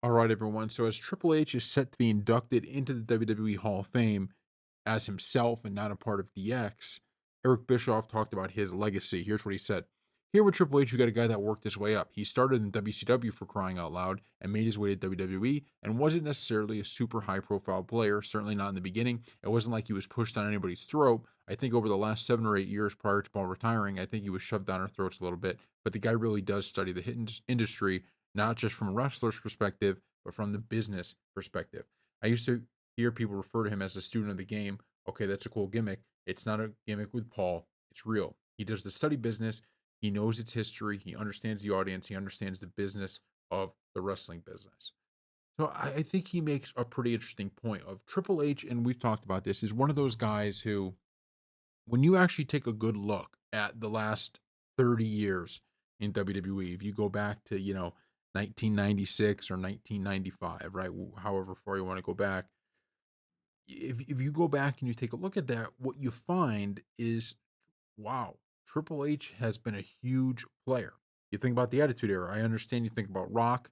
All right, everyone. So, as Triple H is set to be inducted into the WWE Hall of Fame as himself and not a part of DX, Eric Bischoff talked about his legacy. Here's what he said. Here with Triple H, you got a guy that worked his way up. He started in WCW for crying out loud and made his way to WWE and wasn't necessarily a super high profile player, certainly not in the beginning. It wasn't like he was pushed down anybody's throat. I think over the last 7 or 8 years prior to Paul retiring, I think he was shoved down our throats a little bit. But the guy really does study the hit industry, not just from a wrestler's perspective, but from the business perspective. I used to hear people refer to him as a student of the game. Okay, that's a cool gimmick. It's not a gimmick with Paul. It's real. He does the study business. He knows its history. He understands the audience. He understands the business of the wrestling business. So I think he makes a pretty interesting point of Triple H, and we've talked about this, is one of those guys who, when you actually take a good look at the last 30 years in WWE, if you go back to, 1996 or 1995, right? However far you want to go back, if you go back and you take a look at that, what you find is, wow, Triple H has been a huge player. You think about the Attitude Era. I understand you think about Rock,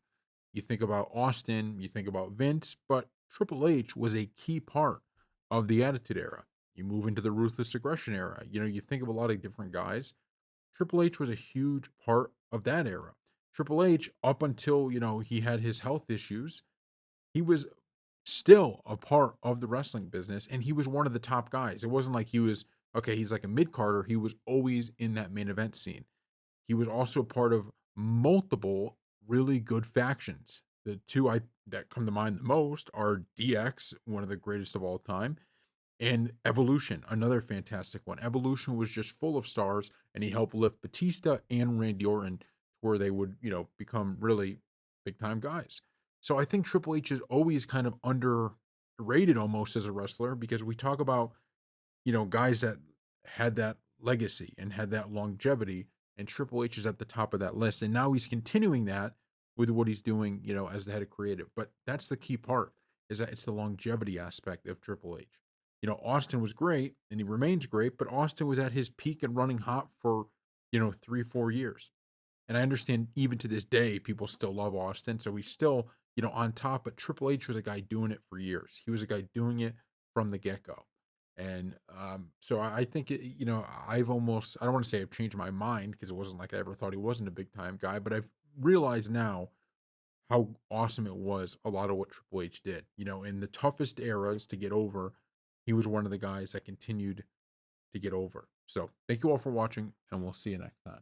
you think about Austin, you think about Vince, but Triple H was a key part of the Attitude Era. You move into the Ruthless Aggression Era. You think of a lot of different guys. Triple H was a huge part of that era. Triple H, up until, he had his health issues, he was still a part of the wrestling business, and he was one of the top guys. It wasn't like he was okay, he's like a mid-carder, he was always in that main event scene. He was also part of multiple really good factions. The two I that come to mind the most are DX, one of the greatest of all time, and Evolution, another fantastic one. Evolution was just full of stars, and he helped lift Batista and Randy Orton to where they would, become really big time guys. So I think Triple H is always kind of underrated almost as a wrestler because we talk about, guys that had that legacy and had that longevity, and Triple H is at the top of that list. And now he's continuing that with what he's doing, as the head of creative. But that's the key part is that it's the longevity aspect of Triple H. Austin was great and he remains great, but Austin was at his peak and running hot for, 3, 4 years. And I understand even to this day, people still love Austin. So he's still, on top, but Triple H was a guy doing it for years. He was a guy doing it from the get go. And so I think, I don't want to say I've changed my mind because it wasn't like I ever thought he wasn't a big time guy, but I've realized now how awesome it was a lot of what Triple H did. In the toughest eras to get over, he was one of the guys that continued to get over. So thank you all for watching, and we'll see you next time.